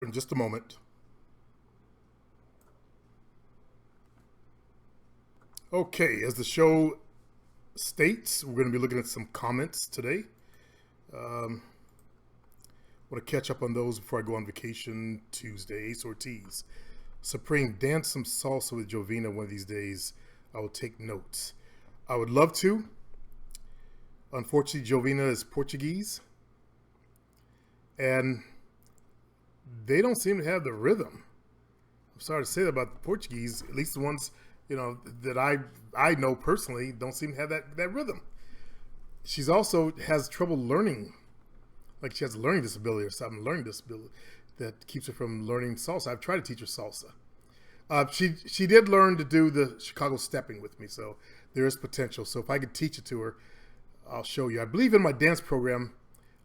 In just a moment. Okay, as the show states, we're going to be looking at some comments today. Um, Want to catch up on those before I go on vacation Tuesday. Ace Ortiz. Supreme, dance some salsa with Jovina one of these days. I will take notes. I would love to. Unfortunately, Jovina is Portuguese, and they don't seem to have the rhythm. I'm sorry to say that about the Portuguese. At least the ones that I know personally don't seem to have that rhythm. She's also has trouble learning, like she has a learning disability or something, learning disability that keeps her from learning salsa. I've tried to teach her salsa. She did learn to do the Chicago stepping with me, so there is potential. So if I could teach it to her, I'll show you. I believe in my dance program,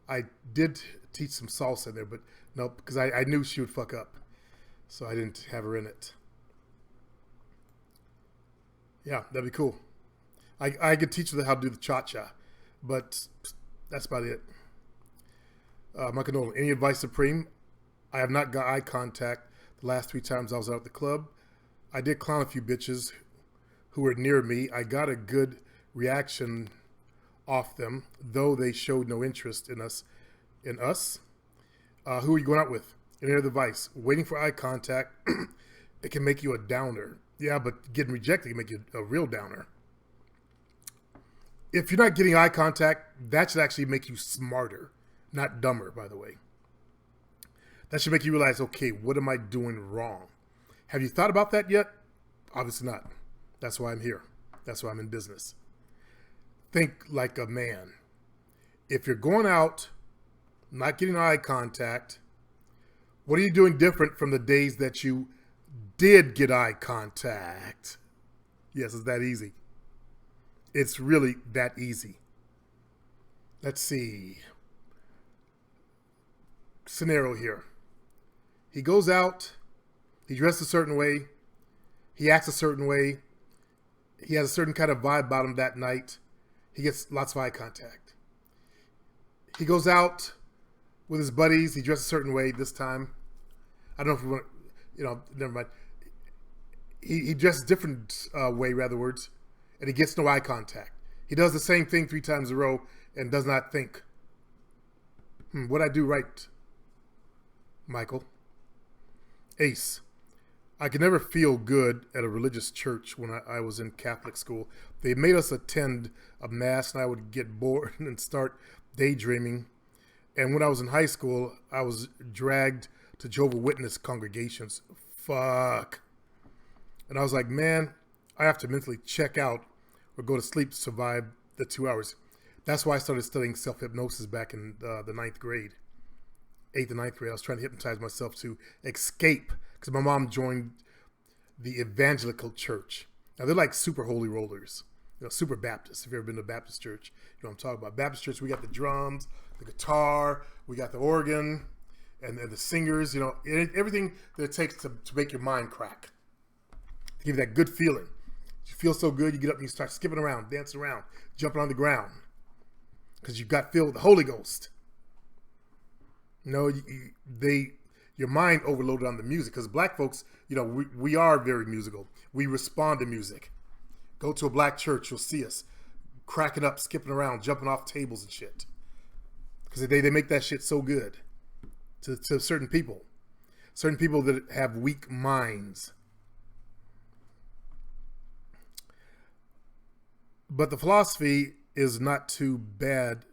I did teach some salsa in there, but no, because I knew she would fuck up, so I didn't have her in it. Yeah, that'd be cool. I could teach her how to do the cha cha, but that's about it. Michael Nolan, any advice, Supreme? I have not got eye contact the last 3 times I was out at the club. I did clown a few bitches who were near me. I got a good reaction off them, though they showed no interest in us. In us, who are you going out with? Any other advice? Waiting for eye contact, it can make you a downer. Yeah, but getting rejected can make you a real downer. If you're not getting eye contact, that should actually make you smarter, not dumber, by the way. That should make you realize, okay, what am I doing wrong? Have you thought about that yet? Obviously not. That's why I'm here. That's why I'm in business. Think like a man. If you're going out, not getting eye contact, what are you doing different from the days that you did get eye contact? Yes, it's that easy. It's really that easy. Let's see. Scenario here. He goes out, he dressed a certain way, he acts a certain way, he has a certain kind of vibe about him that night. He gets lots of eye contact. He goes out with his buddies, he dressed a certain way this time. I don't know if we want never mind. He dressed a different way, rather words, and he gets no eye contact. He does the same thing 3 times in a row and does not think, what'd I do right, Michael? Ace, I could never feel good at a religious church when I was in Catholic school. They made us attend a mass, and I would get bored and start daydreaming. And when I was in high school, I was dragged to Jehovah's Witness congregations. Fuck. And I was like, man, I have to mentally check out or go to sleep to survive the 2 hours. That's why I started studying self-hypnosis back in the ninth grade. 8th and 9th grade. I was trying to hypnotize myself to escape because my mom joined the evangelical church. Now they're like super holy rollers, super Baptist. If you've ever been to a Baptist church, you know what I'm talking about. Baptist church, we got the drums, the guitar, we got the organ, and the singers, everything that it takes to make your mind crack. To give you that good feeling. You feel so good, you get up and you start skipping around, dancing around, jumping on the ground. Because you got filled with the Holy Ghost. Your mind overloaded on the music. Because black folks, we are very musical. We respond to music. Go to a black church, you'll see us cracking up, skipping around, jumping off tables and shit. Because they make that shit so good to certain people. Certain people that have weak minds. But the philosophy is not too bad.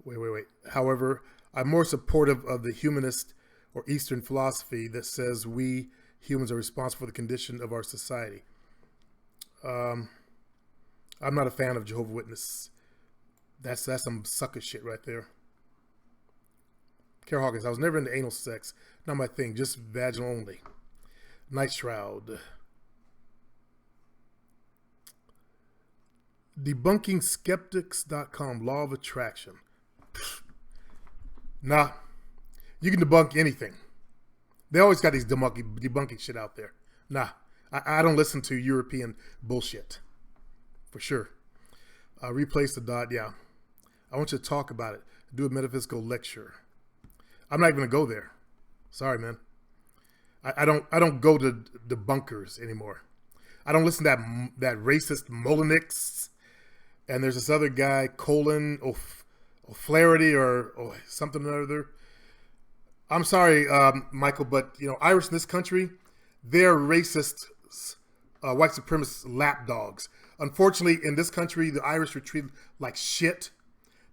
Wait. However, I'm more supportive of the humanist or Eastern philosophy that says we humans are responsible for the condition of our society. I'm not a fan of Jehovah's Witness. That's some sucker shit right there. Carol Hawkins, I was never into anal sex. Not my thing, just vaginal only. Night Shroud. DebunkingSkeptics.com, Law of Attraction. Nah, you can debunk anything. They always got these debunking shit out there. Nah, I don't listen to European bullshit. For sure. Replace the dot, yeah. I want you to talk about it. Do a metaphysical lecture. I'm not even going to go there. Sorry, man. I don't go to the bunkers anymore. I don't listen to that racist Molinix. And there's this other guy, Colin O'Flaherty or something or other. I'm sorry, Michael, but Irish in this country, they're racist, white supremacist lapdogs. Unfortunately, in this country, the Irish were treated like shit.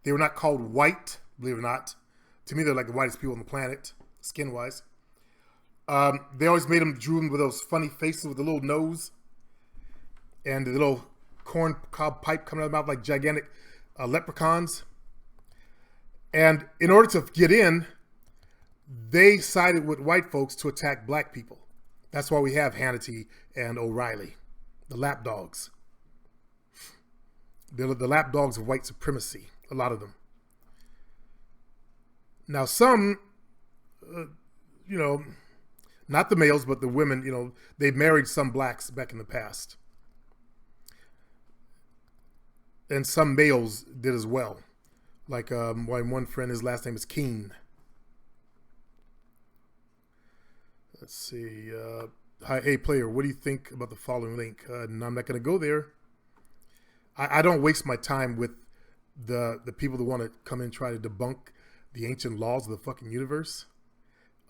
They were not called white, believe it or not. To me, they're like the whitest people on the planet, skin-wise. They always drew them with those funny faces with the little nose and the little corn cob pipe coming out of the mouth like gigantic leprechauns. And in order to get in, they sided with white folks to attack black people. That's why we have Hannity and O'Reilly, the lapdogs. They're the lapdogs of white supremacy, a lot of them. Now some, not the males, but the women, they married some blacks back in the past. And some males did as well. Like one friend, his last name is Keene. Let's see. Hi, hey, player, what do you think about the following link? I'm not going to go there. I don't waste my time with the people that want to come in and try to debunk the ancient laws of the fucking universe.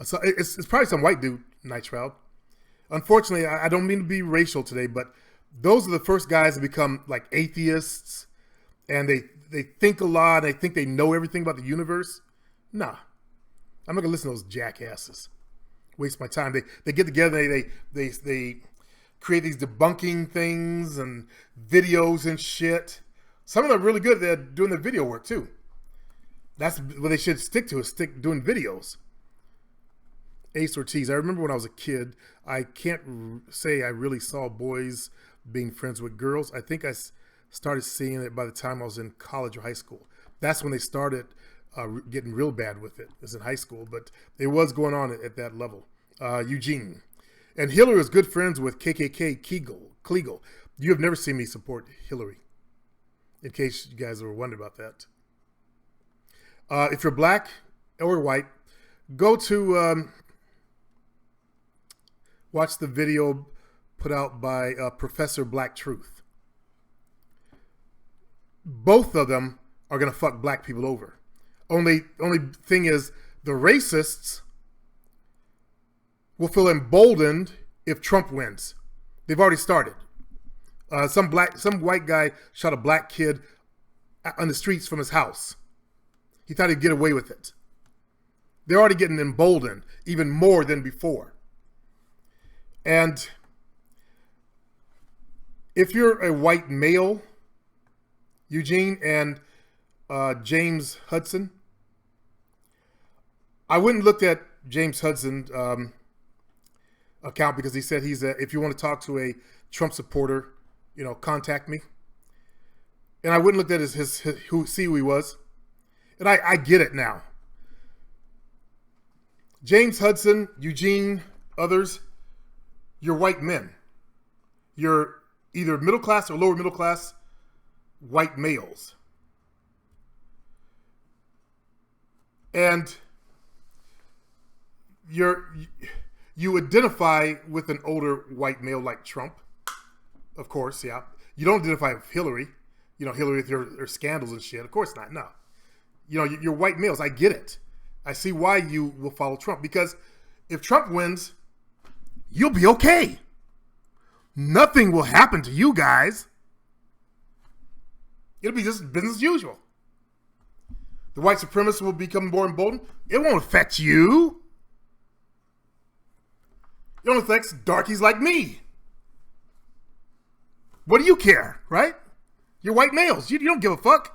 So it's probably some white dude, Night Shroud. Unfortunately, I don't mean to be racial today, but those are the first guys that become like atheists, and they think a lot. They think they know everything about the universe. Nah, I'm not gonna listen to those jackasses. Waste my time. They get together. They create these debunking things and videos and shit. Some of them are really good. They're doing the video work too. That's what they should stick to, is stick doing videos. Ace Ortiz. I remember when I was a kid, I can't say I really saw boys being friends with girls. I think I started seeing it by the time I was in college or high school. That's when they started getting real bad with it. It was in high school, but it was going on at that level. Eugene. And Hillary is good friends with KKK Kleagle. You have never seen me support Hillary, in case you guys were wondering about that. If you're black or white, go to watch the video put out by Professor Black Truth. Both of them are going to fuck black people over. Only thing is, the racists will feel emboldened if Trump wins. They've already started. Some white guy shot a black kid on the streets from his house. He thought he'd get away with it. They're already getting emboldened even more than before. And if you're a white male, Eugene and James Hudson, I wouldn't look at James Hudson account because he said if you want to talk to a Trump supporter, contact me. And I wouldn't look at see who he was. And I get it now. James Hudson, Eugene, others, you're white men. You're either middle class or lower middle class white males. And you identify with an older white male like Trump, of course, yeah. You don't identify with Hillary, Hillary with her scandals and shit. Of course not, no. You're white males. I get it. I see why you will follow Trump, because if Trump wins, you'll be okay. Nothing will happen to you guys. It'll be just business as usual. The white supremacists will become more emboldened. It won't affect you. It only affects darkies like me. What do you care, right? You're white males. You don't give a fuck.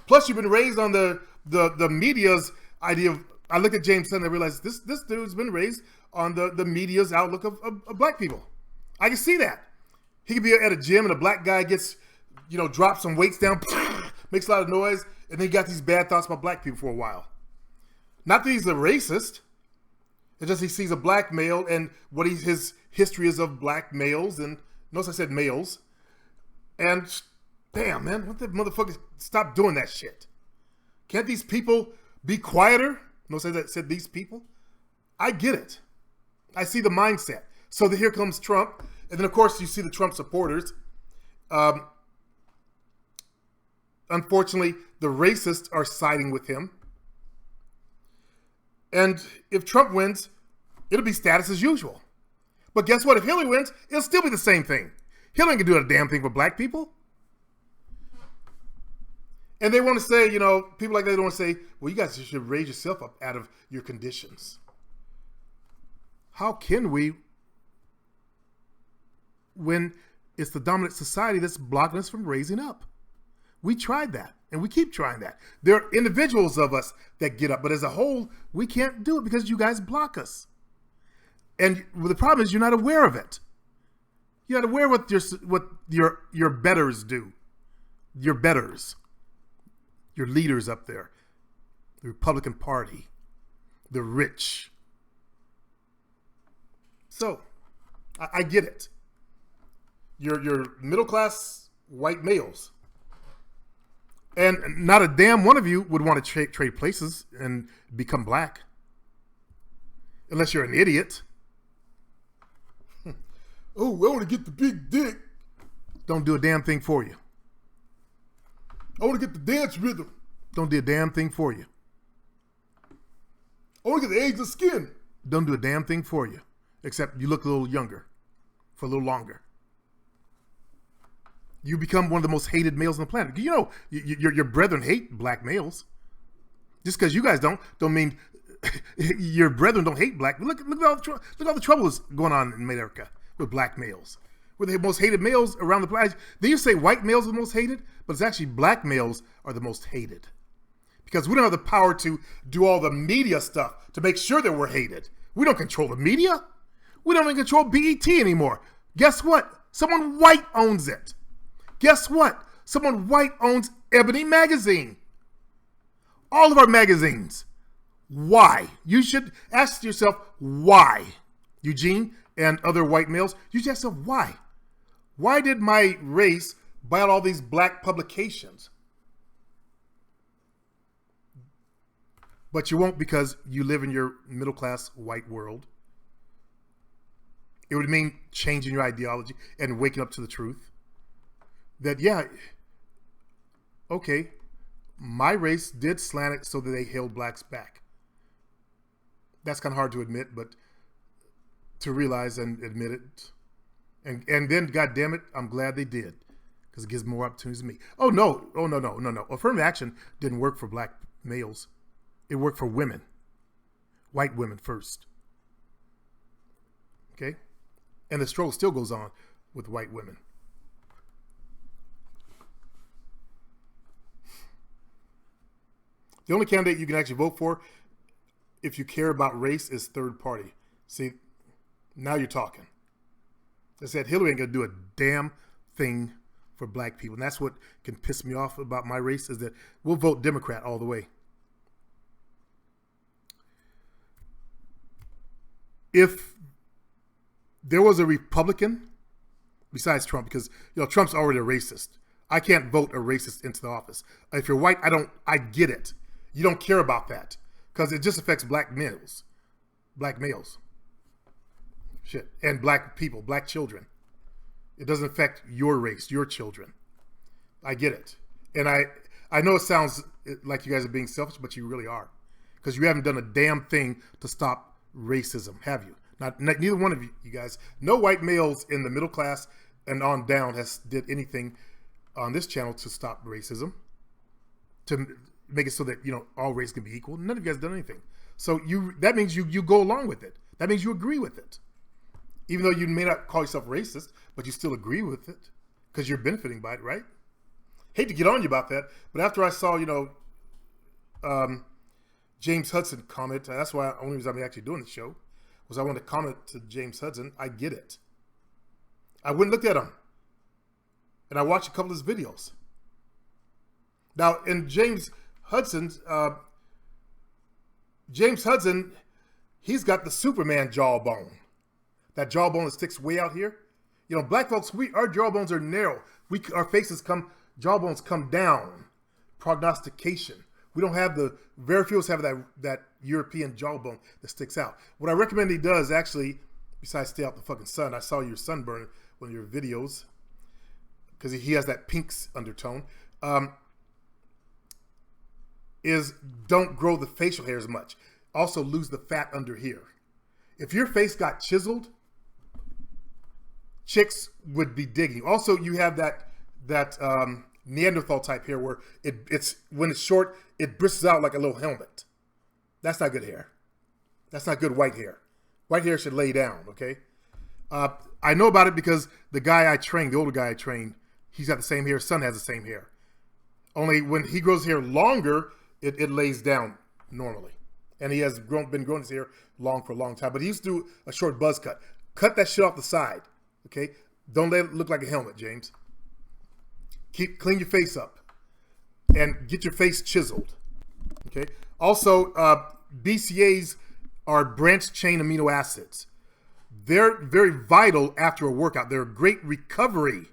Plus, you've been raised on the media's idea of. I looked at James Hudson and I realized this dude's been raised on the media's outlook of black people. I can see that. He could be at a gym and a black guy gets, drops some weights down, makes a lot of noise, and then he got these bad thoughts about black people for a while. Not that he's a racist. It's just he sees a black male and what his history is of black males, and notice I said males. And damn, man, what the motherfuckers stop doing that shit? Can't these people be quieter? Notice I said these people. I get it. I see the mindset. So here comes Trump. And then, of course, you see the Trump supporters. Unfortunately, the racists are siding with him. And if Trump wins, it'll be status as usual. But guess what? If Hillary wins, it'll still be the same thing. Hillary can do a damn thing for black people. And they want to say, you know, people like that don't want to say, well, you guys should raise yourself up out of your conditions. How can we when it's the dominant society that's blocking us from raising up? We tried that, and we keep trying that. There are individuals of us that get up, but as a whole, we can't do it because you guys block us. And the problem is you're not aware of it. You're not aware what your betters do. Your betters. Your leaders up there. The Republican Party. The rich. So, I get it. You're middle-class white males. And not a damn one of you would want to trade places and become black. Unless you're an idiot. Oh, I want to get the big dick. Don't do a damn thing for you. I want to get the dance rhythm. Don't do a damn thing for you. I want to get the Asian skin. Don't do a damn thing for you. Except you look a little younger. For a little longer. You become one of the most hated males on the planet. You know, your brethren hate black males. Just because you guys don't mean your brethren don't hate black. Look at all the trouble that's going on in America with black males. We're the most hated males around the planet. They used to say white males are the most hated, but it's actually black males are the most hated. Because we don't have the power to do all the media stuff to make sure that we're hated. We don't control the media. We don't even control BET anymore. Guess what? Someone white owns it. Guess what? Someone white owns Ebony Magazine. All of our magazines. Why? You should ask yourself why. Eugene and other white males, you should ask yourself why. Why did my race buy out all these black publications? But you won't because you live in your middle-class white world. It would mean changing your ideology and waking up to the truth. That, yeah, okay, my race did slant it so that they held blacks back. That's kind of hard to admit, but to realize and admit it. And then, God damn it, I'm glad they did, because it gives more opportunities to me. Oh, no. Affirmative action didn't work for black males. It worked for women. White women first. Okay? And the struggle still goes on with white women. The only candidate you can actually vote for, if you care about race, is third party. See, now you're talking. I said Hillary ain't gonna do a damn thing for black people. And that's what can piss me off about my race, is that we'll vote Democrat all the way. If there was a Republican, besides Trump, because Trump's already a racist. I can't vote a racist into the office. If you're white, I get it. You don't care about that because it just affects black males. Shit. And black people, black children. It doesn't affect your race, your children. I get it. And I know it sounds like you guys are being selfish, but you really are. Because you haven't done a damn thing to stop racism, have you? Neither one of you guys. No white males in the middle class and on down did anything on this channel to stop racism. To make it so that, all race can be equal. None of you guys done anything. So that means you go along with it. That means you agree with it. Even though you may not call yourself racist, but you still agree with it because you're benefiting by it, right? Hate to get on you about that, but after I saw, James Hudson comment, that's why only reason I'm actually doing the show, was I wanted to comment to James Hudson. I get it. I went and looked at him, and I watched a couple of his videos. Now, in James Hudson, he's got the Superman jawbone. That jawbone that sticks way out here. Black folks, our jawbones are narrow. Our jawbones come down. Prognostication. We don't have very few of us have that European jawbone that sticks out. What I recommend he does, actually, besides stay out the fucking sun, I saw your sunburn in one of your videos, because he has that pink undertone, is don't grow the facial hair as much. Also lose the fat under here. If your face got chiseled, chicks would be digging. Also, you have that Neanderthal type hair where it's when it's short, it bristles out like a little helmet. That's not good hair. That's not good white hair. White hair should lay down, okay? I know about it because the guy I trained, the older guy I trained, he's got the same hair. His son has the same hair. Only when he grows hair longer, it lays down normally. And he has been growing his hair long for a long time. But he used to do a short buzz cut. Cut that shit off the side, okay? Don't let it look like a helmet, James. Clean your face up and get your face chiseled, okay? Also, BCAAs are branched chain amino acids. They're very vital after a workout. They're a great recovery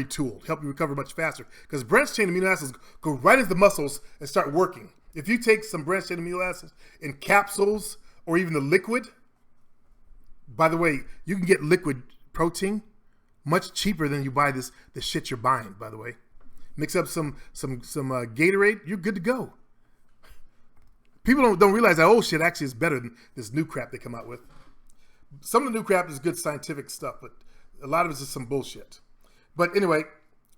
tool, help you recover much faster, because branched chain amino acids go right into the muscles and start working. If you take some branched chain amino acids in capsules or even the liquid, by the way, you can get liquid protein much cheaper than you buy the shit you're buying, by the way. Mix up some Gatorade, you're good to go. People don't realize that old shit actually is better than this new crap they come out with. Some of the new crap is good scientific stuff, but a lot of it is just some bullshit. But anyway,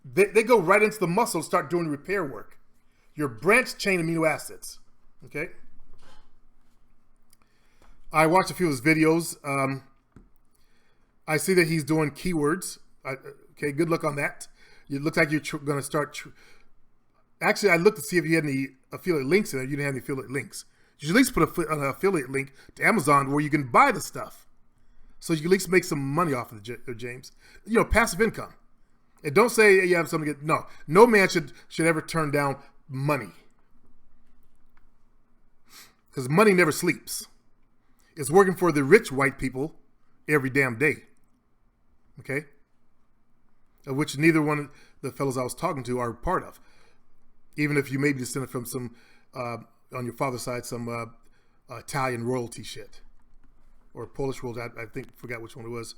they go right into the muscle and start doing repair work. Your branched chain amino acids, okay? I watched a few of his videos. I see that he's doing keywords. Okay, good luck on that. It looks like you're going to start... Actually, I looked to see if you had any affiliate links in there. You didn't have any affiliate links. You should at least put an affiliate link to Amazon where you can buy the stuff. So you can at least make some money off of it, James. You know, passive income. And don't say you have something to get... No man should ever turn down money. Because money never sleeps. It's working for the rich white people every damn day. Okay? Of which neither one of the fellows I was talking to are part of. Even if you may be descended from some, on your father's side, some Italian royalty shit. Or Polish royalty, I forgot which one it was.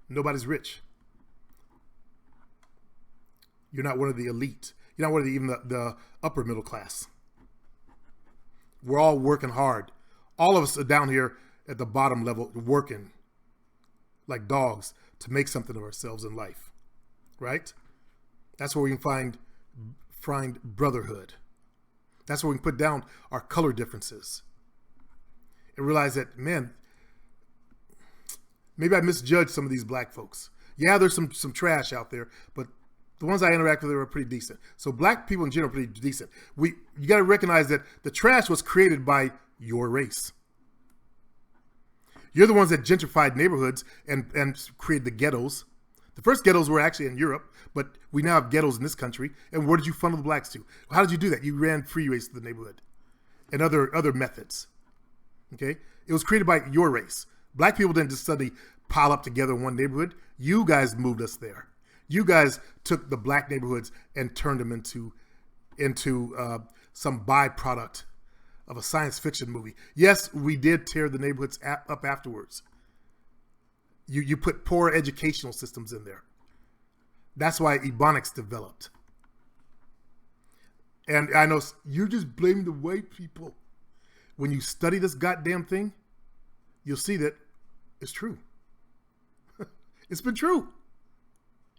Nobody's rich. You're not one of the elite. You're not one of even the upper middle class. We're all working hard. All of us are down here at the bottom level working like dogs to make something of ourselves in life. Right? That's where we can find brotherhood. That's where we can put down our color differences. And realize that, man, maybe I misjudged some of these black folks. Yeah, there's some trash out there, but the ones I interact with are pretty decent. So black people in general are pretty decent. You got to recognize that the trash was created by your race. You're the ones that gentrified neighborhoods and created the ghettos. The first ghettos were actually in Europe, but we now have ghettos in this country. And where did you funnel the blacks to? How did you do that? You ran freeways to the neighborhood and other methods. Okay? It was created by your race. Black people didn't just suddenly pile up together in one neighborhood. You guys moved us there. You guys took the black neighborhoods and turned them into some byproduct of a science fiction movie. Yes, we did tear the neighborhoods up afterwards. You put poor educational systems in there. That's why Ebonics developed. And I know you just blame the white people. When you study this goddamn thing, you'll see that it's true. It's been true.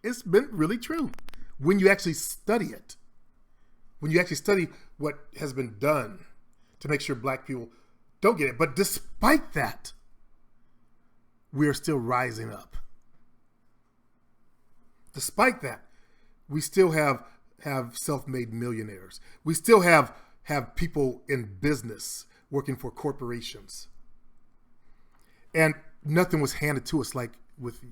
It's been really true. When you actually study it. When you actually study what has been done to make sure black people don't get it. But despite that, we are still rising up. Despite that, we still have self-made millionaires. We still have people in business working for corporations. And nothing was handed to us like with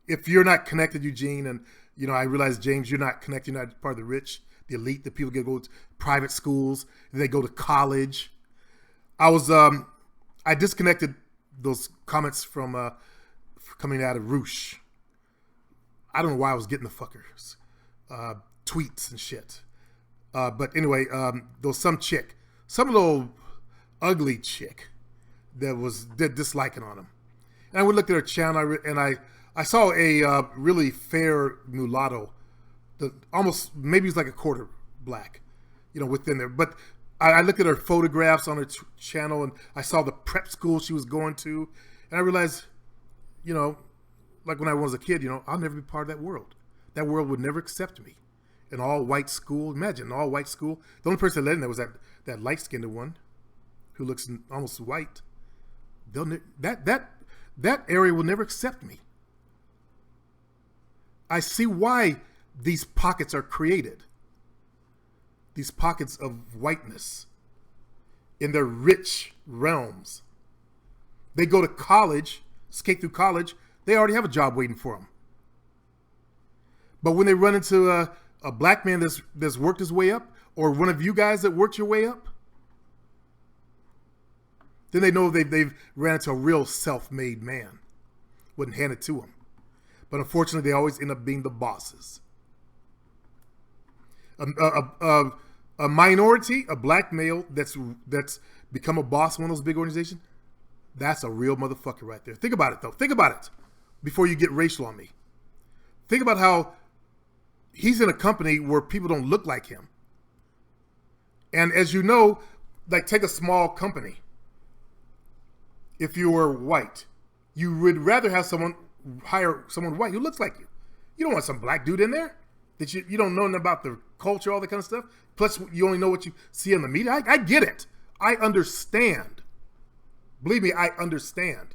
if you're not connected, Eugene, and I realize, James, you're not connected, you're not part of the rich, the elite, the people get to go to private schools, they go to college. I disconnected those comments from coming out of Roosh. I don't know why I was getting the fuckers tweets and shit. But anyway, there was some chick, some little ugly chick that was disliking on him. And I would look at her channel, and I saw a really fair mulatto, almost maybe he's like a quarter black, within there. But I looked at her photographs on her channel, and I saw the prep school she was going to, and I realized, like when I was a kid, I'll never be part of that world. That world would never accept me. An all-white school. Imagine an all-white school. The only person that led in there was that light-skinned one who looks almost white. That area will never accept me. I see why these pockets are created. These pockets of whiteness in their rich realms. They go to college, skate through college, they already have a job waiting for them. But when they run into a black man that's worked his way up, or one of you guys that worked your way up, then they know they've ran into a real self-made man. Wouldn't hand it to them. But unfortunately, they always end up being the bosses. A minority, a black male that's become a boss in one of those big organizations, that's a real motherfucker right there. Think about it, though. Think about it before you get racial on me. Think about how he's in a company where people don't look like him. And as you know, like take a small company. If you were white, you would rather have hire someone white who looks like you. You don't want some black dude in there that you don't know nothing about the culture, all that kind of stuff. Plus, you only know what you see in the media. I get it. I understand. Believe me, I understand.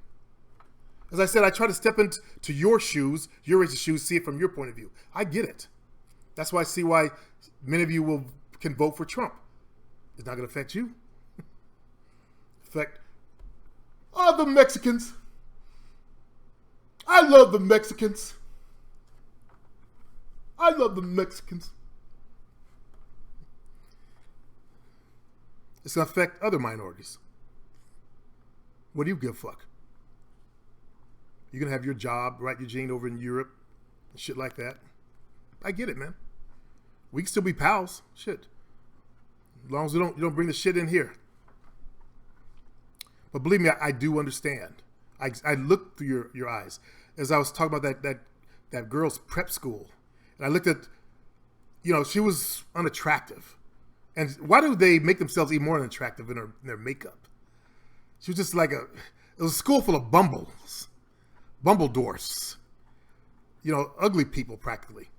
As I said, I try to step into your shoes, your race's shoes, see it from your point of view. I get it. That's why I see why many of you can vote for Trump. It's not going to affect you. Affect the Mexicans. I love the Mexicans. I love the Mexicans. It's going to affect other minorities. What do you give a fuck? You're going to have your job, right, Eugene, over in Europe, and shit like that. I get it, man. We can still be pals. Shit. As long as you don't bring the shit in here. But believe me, I do understand. I looked through your eyes. As I was talking about that girl's prep school. And I looked at, she was unattractive. And why do they make themselves even more unattractive in their makeup? She was just like it was a school full of bumble dwarfs. Ugly people practically.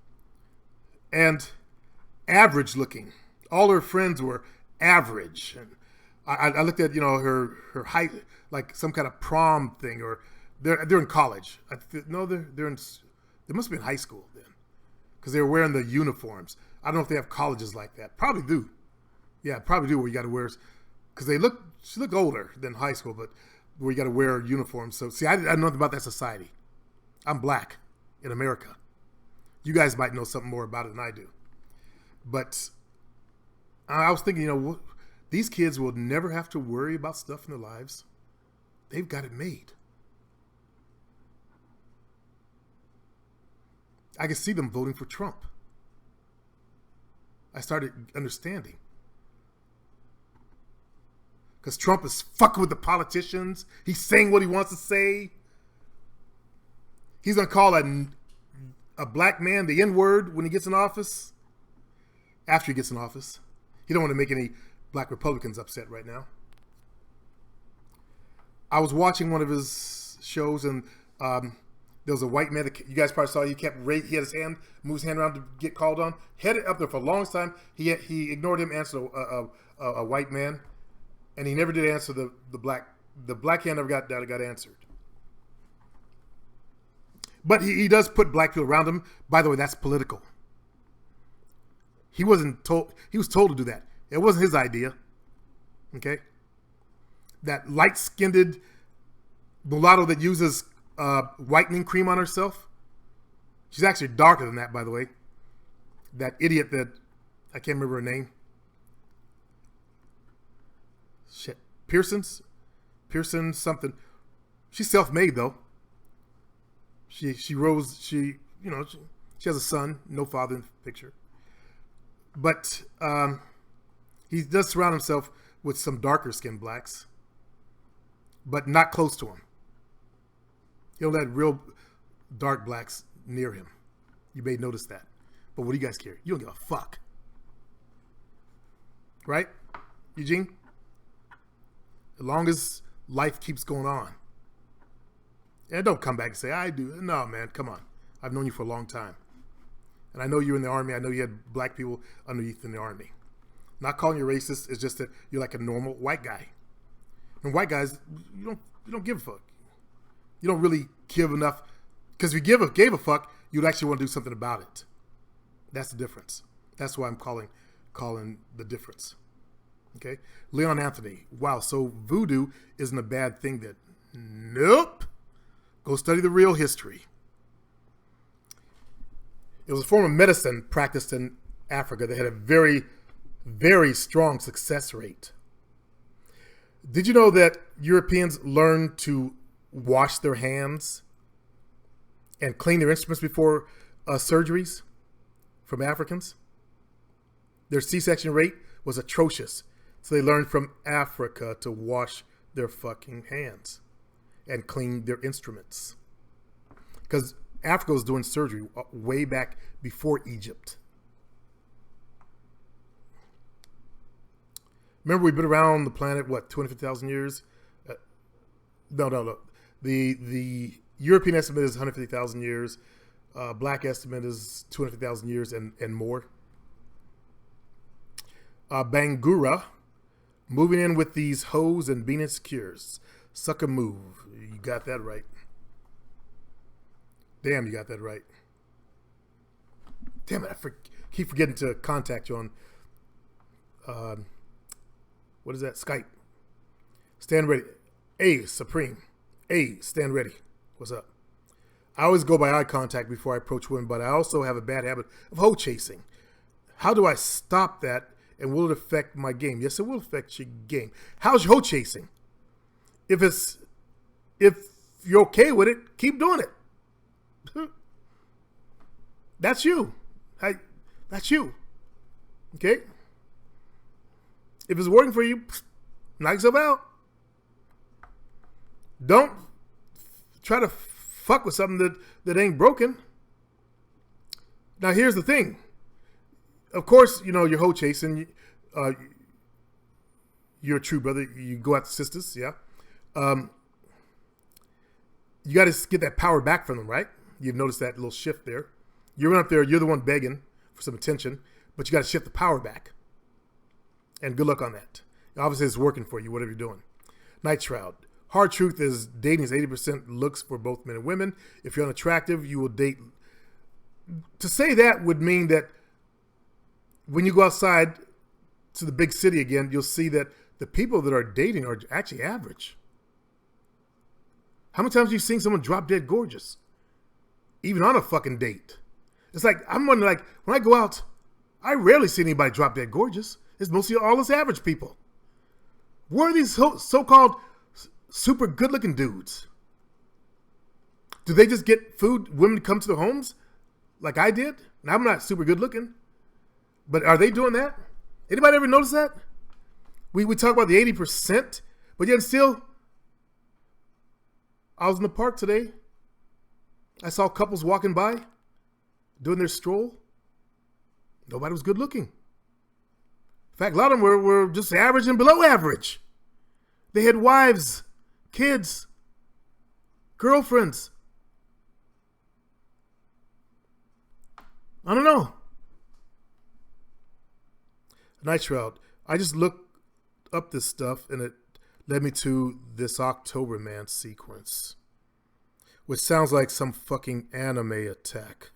And average looking. All her friends were average. And I looked at, her height, like some kind of prom thing, or they're in college. They must be in high school then, because they were wearing the uniforms. I don't know if they have colleges like that. Probably do. Yeah, probably do, where you got to wear, because she looked older than high school, but where you got to wear uniforms. So see, I know nothing about that society. I'm black in America. You guys might know something more about it than I do. But I was thinking, these kids will never have to worry about stuff in their lives. They've got it made. I can see them voting for Trump. I started understanding. Because Trump is fucking with the politicians. He's saying what he wants to say. He's going to call a black man the N-word when he gets in office. After he gets in office. He don't want to make any black Republicans upset right now. I was watching one of his shows, and there was a white man that you guys probably saw. He had his hand, moved his hand around to get called on. Had it up there for a long time. He ignored him, answered a white man, and he never did answer the black hand never got answered. But he does put black people around him. By the way, that's political. He was told to do that. It wasn't his idea. Okay? That light-skinned mulatto that uses whitening cream on herself. She's actually darker than that, by the way. That idiot that, I can't remember her name. Shit. Pearson something. She's self-made, though. She she has a son, no father in the picture. But he does surround himself with some darker skinned blacks, but not close to him. He don't let real dark blacks near him. You may notice that. But what do you guys care? You don't give a fuck. Right, Eugene? As long as life keeps going on. And don't come back and say, I do. No, man, come on. I've known you for a long time. And I know you're in the Army. I know you had black people underneath in the Army. Not calling you racist. It's just that you're like a normal white guy. And white guys, you don't give a fuck. You don't really give enough. Because if you gave a fuck, you'd actually want to do something about it. That's the difference. That's why I'm calling the difference. Okay? Leon Anthony. Wow, so voodoo isn't a bad thing then. Nope. Go study the real history. It was a form of medicine practiced in Africa that had a very, very strong success rate. Did you know that Europeans learned to wash their hands and clean their instruments before surgeries from Africans? Their C-section rate was atrocious. So they learned from Africa to wash their fucking hands and clean their instruments. Because Africa was doing surgery way back before Egypt. Remember, we've been around the planet, 250,000 years? No. The European estimate is 150,000 years. Black estimate is 250,000 years and more. Bangura, moving in with these hoes and being insecures. Suck a move. You got that right. Damn, you got that right. Damn it, keep forgetting to contact you on, what is that? Skype. Stand ready. Supreme. Stand ready. What's up? I always go by eye contact before I approach women, but I also have a bad habit of hoe chasing. How do I stop that, and will it affect my game? Yes, it will affect your game. How's your hoe chasing? If you're okay with it, keep doing it. That's you. That's you. Okay? If it's working for you, knock yourself out. Don't try to fuck with something that ain't broken. Now, here's the thing. Of course, you're hoe chasing. You're a true brother. You go after sisters, yeah. You got to get that power back from them, right? You've noticed that little shift there. You're up there. You're the one begging for some attention, but you got to shift the power back. And good luck on that. Obviously, it's working for you, whatever you're doing. Night Shroud. Hard truth is dating is 80% looks for both men and women. If you're unattractive, you will date. To say that would mean that when you go outside to the big city again, you'll see that the people that are dating are actually average. How many times have you seen someone drop dead gorgeous? Even on a fucking date. It's like, I'm wondering, like, when I go out, I rarely see anybody drop dead gorgeous. It's mostly all us average people. Where are these so-called super good-looking dudes? Do they just get food, women to come to their homes like I did? And I'm not super good-looking. But are they doing that? Anybody ever notice that? We talk about the 80%, but yet still, I was in the park today. I saw couples walking by, doing their stroll. Nobody was good looking. In fact, a lot of them were just average and below average. They had wives, kids, girlfriends. I don't know. Night Shroud. I just looked up this stuff and it led me to this October Man sequence, which sounds like some fucking anime attack.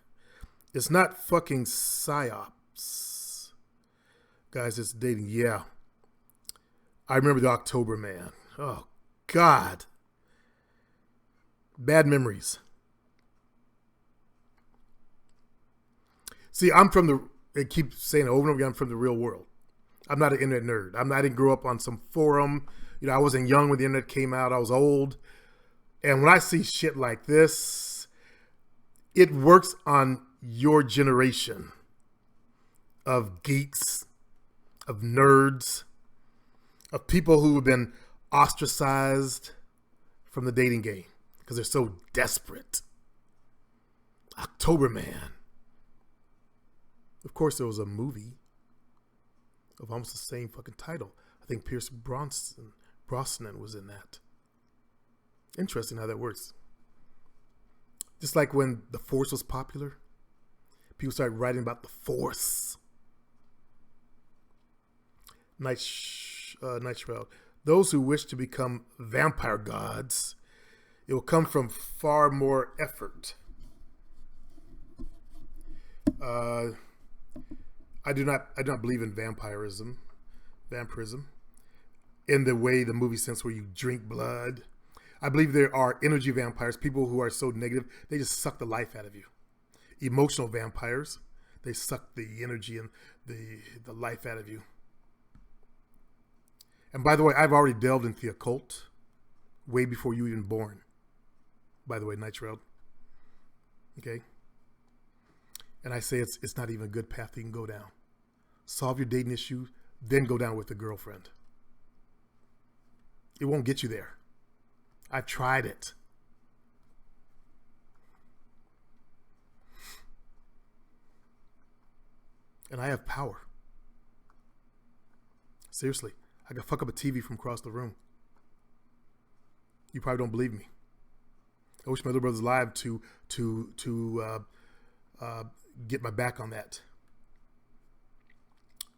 It's not fucking psyops. Guys, it's dating. Yeah. I remember the October Man. Oh, God. Bad memories. See, I keep saying it over and over again, I'm from the real world. I'm not an internet nerd. I didn't grow up on some forum. I wasn't young when the internet came out. I was old. And when I see shit like this, It works on your generation of geeks, of nerds, of people who have been ostracized from the dating game because they're so desperate. October Man. Of course, there was a movie of almost the same fucking title. I think Pierce Brosnan was in that. Interesting how that works. Just like when The Force was popular, people started writing about the Force. Night Shroud. Those who wish to become vampire gods, it will come from far more effort. I do not believe in vampirism, in the way the movie sense where you drink blood. I believe there are energy vampires, people who are so negative, they just suck the life out of you. Emotional vampires, they suck the energy and the life out of you. And by the way, I've already delved into the occult way before you were even born. By the way, Night Shroud. Okay? And I say it's not even a good path you can go down. Solve your dating issue, then go down with a girlfriend. It won't get you there. I've tried it. And I have power. Seriously, I can fuck up a TV from across the room. You probably don't believe me. I wish my little brother's alive to get my back on that.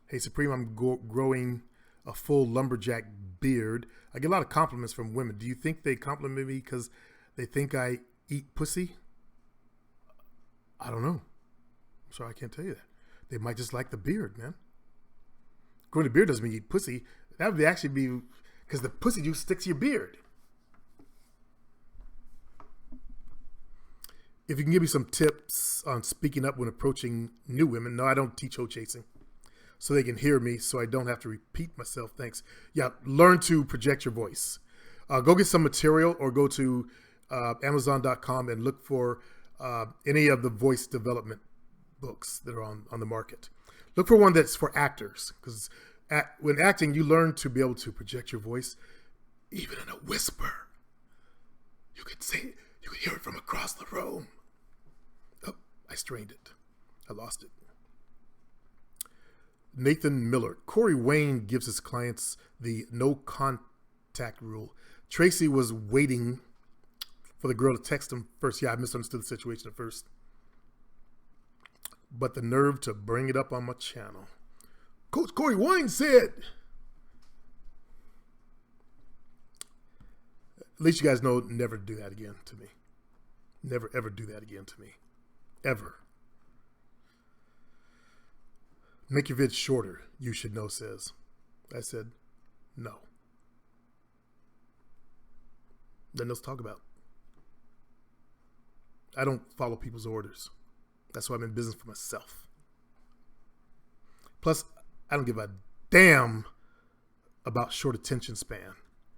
Hey, Supreme, I'm growing a full lumberjack beard. I get a lot of compliments from women. Do you think they compliment me because they think I eat pussy? I don't know. I'm sorry, I can't tell you that. They might just like the beard, man. Growing a beard doesn't mean you eat pussy. That would actually be because the pussy juice sticks to your beard. If you can give me some tips on speaking up when approaching new women. No, I don't teach hoe chasing. So they can hear me so I don't have to repeat myself. Thanks. Yeah, learn to project your voice. Go get some material or go to Amazon.com and look for any of the voice development books that are on the market. Look for one that's for actors, because when acting, you learn to be able to project your voice, even in a whisper. You could say, you could hear it from across the room. Oh, I strained it. I lost it. Nathan Miller. Corey Wayne gives his clients the no contact rule. Tracy was waiting for the girl to text him first. Yeah, I misunderstood the situation at first. But the nerve to bring it up on my channel. Coach Corey Wayne said. At least you guys know never do that again to me. Never, ever do that again to me. Ever. Make your vids shorter, you should know says. I said, no. Then let's talk about it. I don't follow people's orders. That's why I'm in business for myself. Plus, I don't give a damn about short attention span.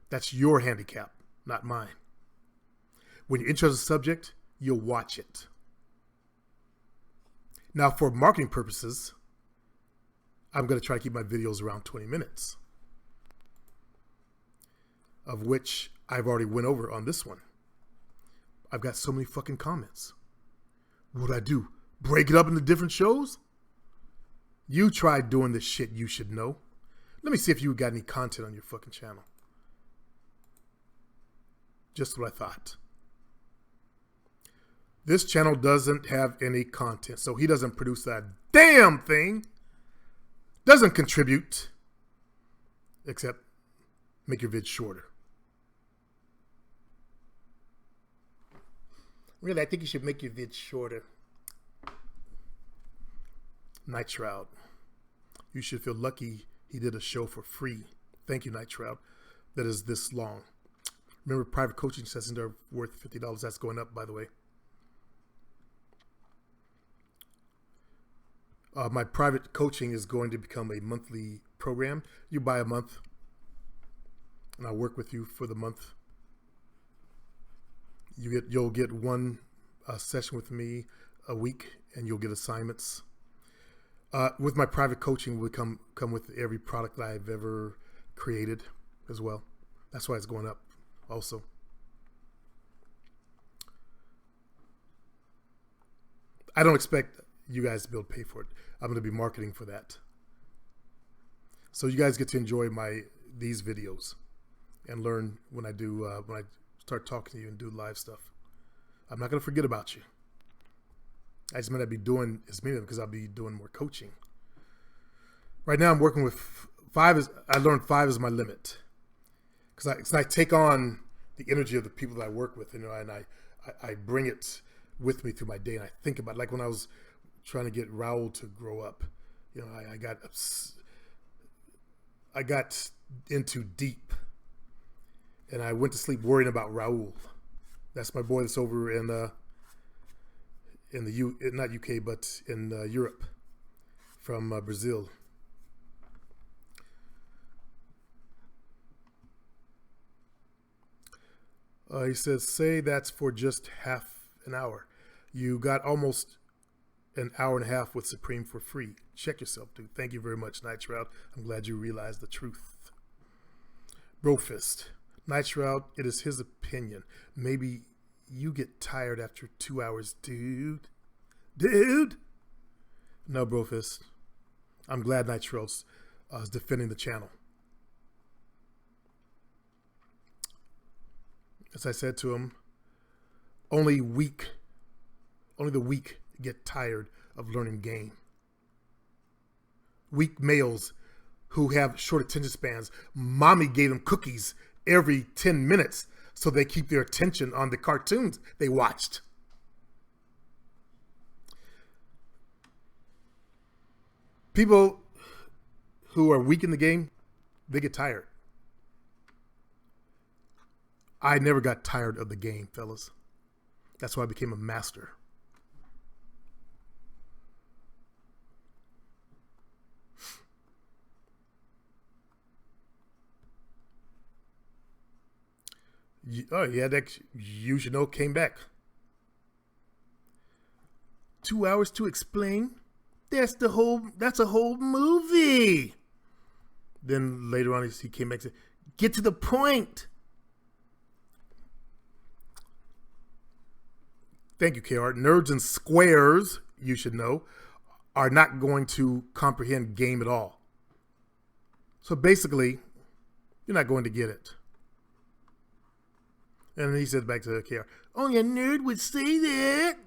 That's your handicap, not mine. When you're interested in a subject, you'll watch it. Now, for marketing purposes, I'm going to try to keep my videos around 20 minutes, of which I've already went over on this one. I've got so many fucking comments. What would I do? Break it up into different shows? You tried doing this shit you should know. Let me see if you got any content on your fucking channel. Just what I thought. This channel doesn't have any content, so he doesn't produce that damn thing. Doesn't contribute, except make your vids shorter. Really, I think you should make your vids shorter. Night Shroud. You should feel lucky he did a show for free. Thank you, Night Shroud. That is this long. Remember, private coaching sessions are worth $50. That's going up, by the way. My private coaching is going to become a monthly program. You buy a month, and I'll work with you for the month. You'll get one a session with me a week, and you'll get assignments. With my private coaching, will come with every product that I've ever created as well. That's why it's going up also. I don't expect you guys to be able to pay for it. I'm going to be marketing for that. So you guys get to enjoy these videos and learn when I start talking to you and do live stuff. I'm not going to forget about you. I just meant I'd be doing as many of them because I'll be doing more coaching. Right now I'm working with 5. I learned 5 is my limit. Because I take on the energy of the people that I work with, and I bring it with me through my day, and I think about it. Like when I was trying to get Raul to grow up, I got into deep, and I went to sleep worrying about Raul. That's my boy that's over in not UK, but in Europe, from Brazil. He says, say that's for just half an hour. You got almost an hour and a half with Supreme for free. Check yourself, dude. Thank you very much, Night Shroud. I'm glad you realized the truth. Brofist. Night Shroud, it is his opinion. Maybe you get tired after 2 hours, dude. Dude! No, Brofist. I'm glad Night Shroud is defending the channel. As I said to him, only the weak get tired of learning game. Weak males who have short attention spans, mommy gave them cookies every 10 minutes so they keep their attention on the cartoons they watched. People who are weak in the game, they get tired. I never got tired of the game, fellas. That's why I became a master. Oh, yeah, that you should know came back. 2 hours to explain? That's a whole movie. Then later on he came back and said, get to the point. Thank you, KR. Nerds and squares, you should know, are not going to comprehend game at all. So basically, you're not going to get it. And then he said back to KR, only a nerd would say that.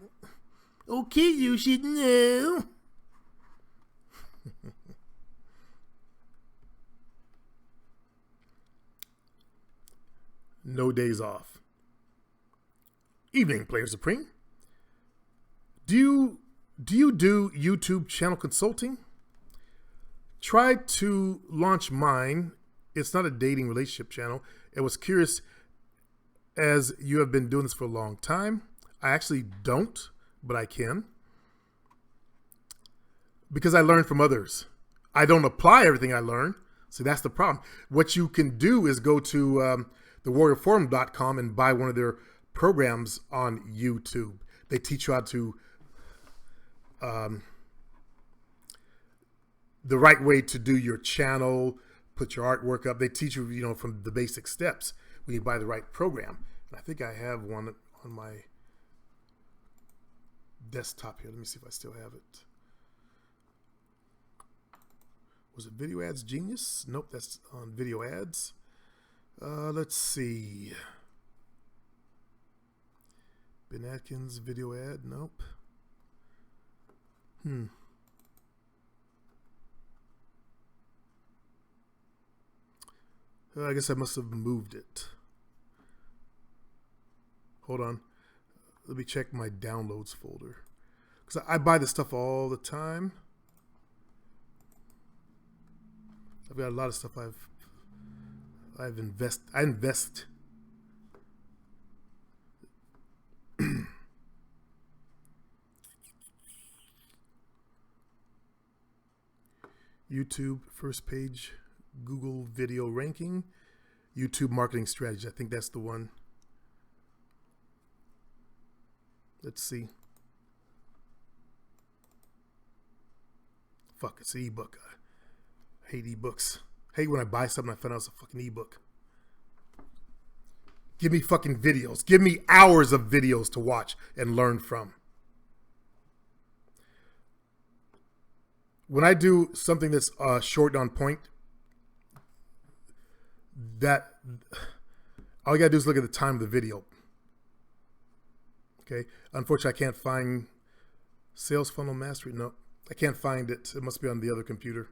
Okay, you should know. No days off. Evening, Player Supreme. Do you do YouTube channel consulting? Tried to launch mine. It's not a dating relationship channel. I was curious, as you have been doing this for a long time. I actually don't, but I can. Because I learn from others. I don't apply everything I learn. See, that's the problem. What you can do is go to thewarriorforum.com and buy one of their programs on YouTube. They teach you how to the right way to do your channel, put your artwork up. They teach you, from the basic steps when you buy the right program. And I think I have one on my desktop here. Let me see if I still have it. Was it Video Ads Genius? Nope, that's on Video Ads. Let's see. Ben Atkins Video Ad. Nope. I guess I must have moved it. Hold on. Let me check my downloads folder. Because I buy this stuff all the time. I've got a lot of stuff I invest. YouTube first page, Google video ranking, YouTube marketing strategy. I think that's the one. Let's see. Fuck, it's an ebook. I hate ebooks. I hate when I buy something I find out it's a fucking ebook. Give me fucking videos. Give me hours of videos to watch and learn from. When I do something that's short and on point, that all you gotta do is look at the time of the video. Okay. Unfortunately, I can't find Sales Funnel Mastery. No, I can't find it. It must be on the other computer.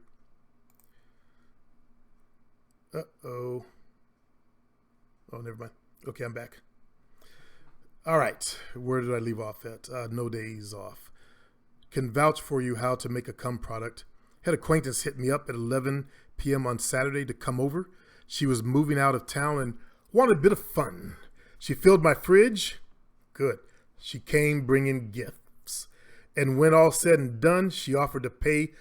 Uh-oh. Oh, never mind. Okay, I'm back. All right. Where did I leave off at? No days off. Can vouch for you how to make a cum product. Had acquaintance hit me up at 11 p.m. on Saturday to come over. She was moving out of town and wanted a bit of fun. She filled my fridge. Good. She came bringing gifts. And when all said and done, she offered to pay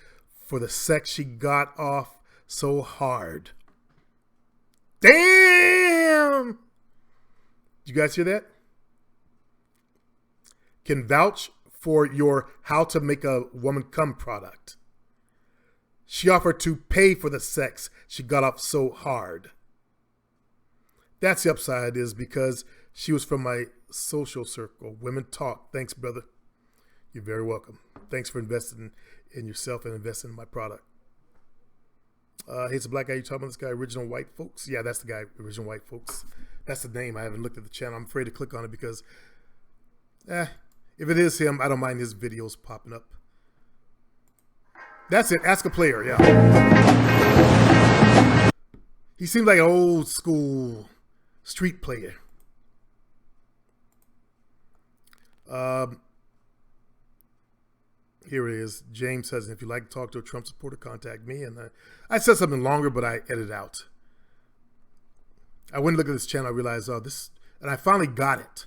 for the sex she got off so hard. Damn! Did you guys hear that? Can vouch for your how to make a woman cum product. She offered to pay for the sex she got off so hard. That's the upside, is because she was from my social circle. Women talk. Thanks, brother. You're very welcome. Thanks for investing in yourself and investing in my product. Hey, it's a black guy. You talking about this guy, Original White Folks? Yeah, that's the guy, Original White Folks. That's the name. I haven't looked at the channel. I'm afraid to click on it because, if it is him, I don't mind his videos popping up. That's it. Ask a player. Yeah. He seems like an old school street player. Here it is. James says, if you'd like to talk to a Trump supporter, contact me. And I said something longer, but I edited out. I went and looked at this channel. I realized, this, and I finally got it.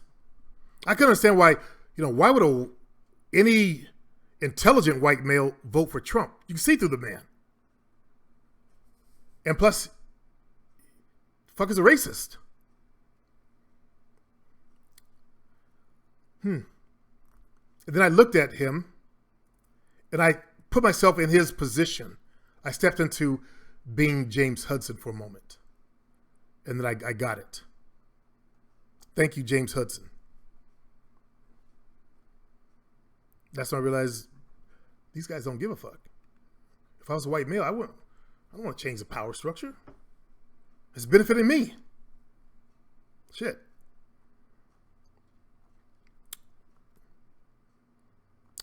I can understand why, why would any intelligent white male vote for Trump? You can see through the man. And plus, fuck is a racist. And then I looked at him and I put myself in his position. I stepped into being James Hudson for a moment. And then I got it. Thank you, James Hudson. That's when I realized these guys don't give a fuck. If I was a white male, I don't want to change the power structure. It's benefiting me. Shit.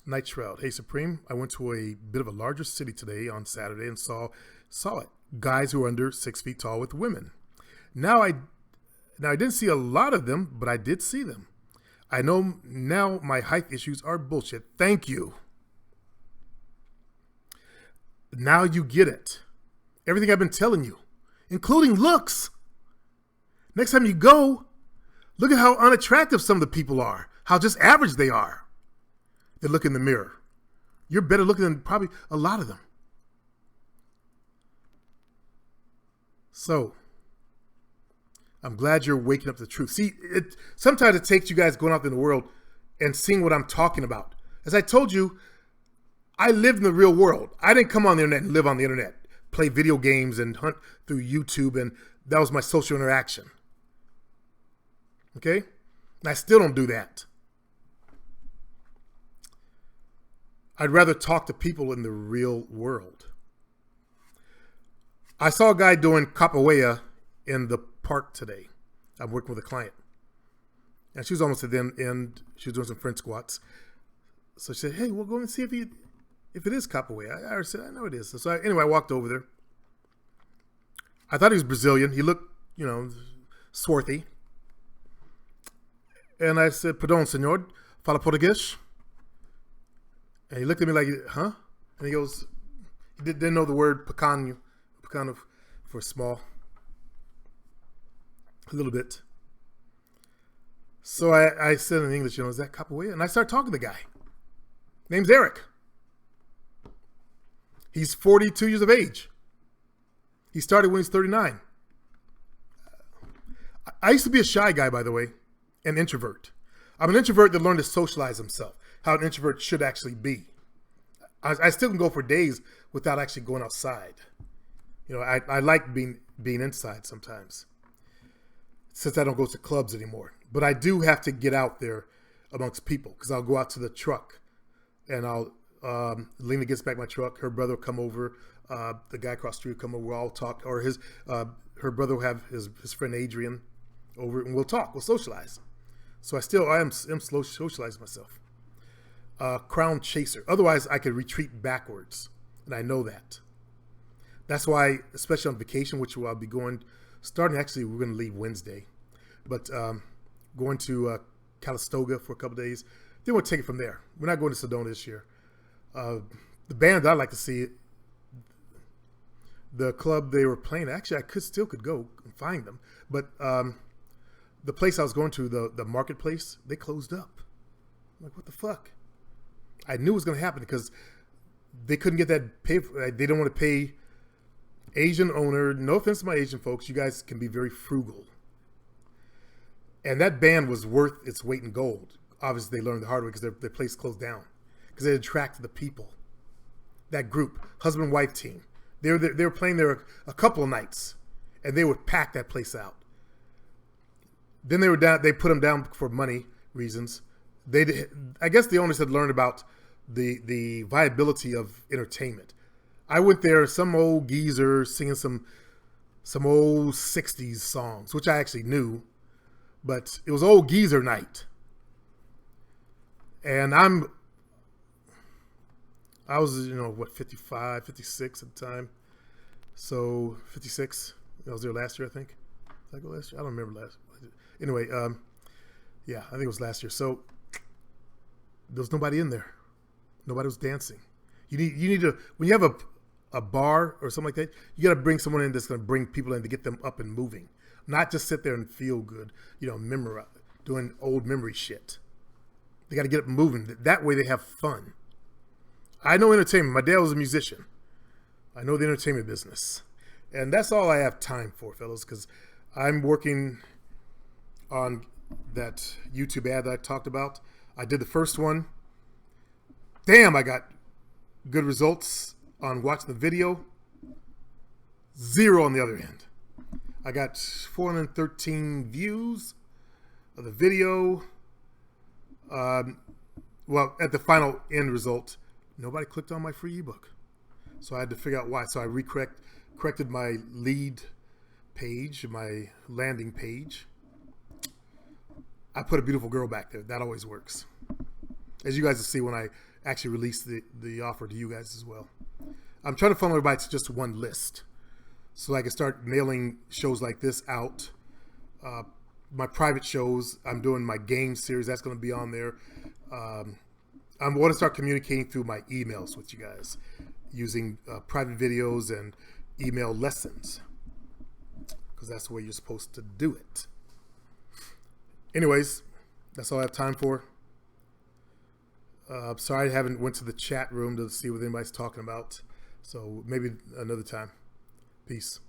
Night Shroud. Hey, Supreme. I went to a bit of a larger city today on Saturday and saw it. Guys who are under 6 feet tall with women. Now I didn't see a lot of them, but I did see them. I know now my height issues are bullshit. Thank you. Now you get it. Everything I've been telling you, including looks. Next time you go, look at how unattractive some of the people are, how just average they are. Then look in the mirror. You're better looking than probably a lot of them. So, I'm glad you're waking up to the truth. See, sometimes it takes you guys going out in the world and seeing what I'm talking about. As I told you, I lived in the real world. I didn't come on the internet and live on the internet, play video games and hunt through YouTube, and that was my social interaction. Okay? And I still don't do that. I'd rather talk to people in the real world. I saw a guy doing capoeira in the park today. I'm working with a client. And she was almost at the end. She was doing some French squats. So she said, hey, we'll go and see if it is capoeira. I said, I know it is. So anyway, I walked over there. I thought he was Brazilian. He looked, swarthy. And I said, perdão, senhor, fala português? And he looked at me like, huh? And he goes, he didn't know the word pequeno for small. A little bit. So I said in English, is that capoeira? And I started talking to the guy. Name's Eric. He's 42 years of age. He started when he's 39. I used to be a shy guy, by the way, an introvert. I'm an introvert that learned to socialize himself, how an introvert should actually be. I still can go for days without actually going outside. You know, I like being inside sometimes, since I don't go to clubs anymore. But I do have to get out there amongst people, because I'll go out to the truck and I'll Lena gets back my truck. Her brother will come over. The guy across the street will come over. We'll all talk. Or her brother will have his friend Adrian over, and we'll talk. We'll socialize. So I am slow socializing myself. Crown chaser. Otherwise, I could retreat backwards, and I know that. That's why, especially on vacation, which I'll be going, starting actually, we're going to leave Wednesday, but going to Calistoga for a couple days. Then we'll take it from there. We're not going to Sedona this year. The band that I'd like to see, the club they were playing, actually I still could go and find them, but the place I was going to, the marketplace, they closed up. I'm like, what the fuck? I knew it was going to happen because they couldn't get that pay. They don't want to pay Asian owner. No offense to my Asian folks, you guys can be very frugal. And that band was worth its weight in gold. Obviously, they learned the hard way because their place closed down because they attracted the people. That group, husband-wife team, they were playing there a couple of nights, and they would pack that place out. Then they were down. They put them down for money reasons. I guess the owners had learned about the viability of entertainment. I went there, some old geezer singing some old 60s songs, which I actually knew, but it was old geezer night. And I was, 55, 56 at the time. So 56, I was there last year, I think. Did I go last year? I don't remember last. Anyway, yeah, I think it was last year. So there was nobody in there. Nobody was dancing. You need to, when you have a bar or something like that, you got to bring someone in that's going to bring people in to get them up and moving, not just sit there and feel good, doing old memory shit. They got to get up and moving. That way they have fun. I know entertainment. My dad was a musician. I know the entertainment business. And that's all I have time for, fellas, because I'm working on that YouTube ad that I talked about. I did the first one. Damn, I got good results on watching the video. 0 on the other end. I got 413 views of the video. Well, at the final end result, nobody clicked on my free ebook. So I had to figure out why. So I corrected my lead page, my landing page. I put a beautiful girl back there. That always works. As you guys will see when I actually release the offer to you guys as well. I'm trying to funnel everybody to just one list so I can start mailing shows like this out. My private shows, I'm doing my game series. That's going to be on there. I'm going to start communicating through my emails with you guys using private videos and email lessons because that's the way you're supposed to do it. Anyways, that's all I have time for. Sorry I haven't went to the chat room to see what anybody's talking about. So maybe another time. Peace.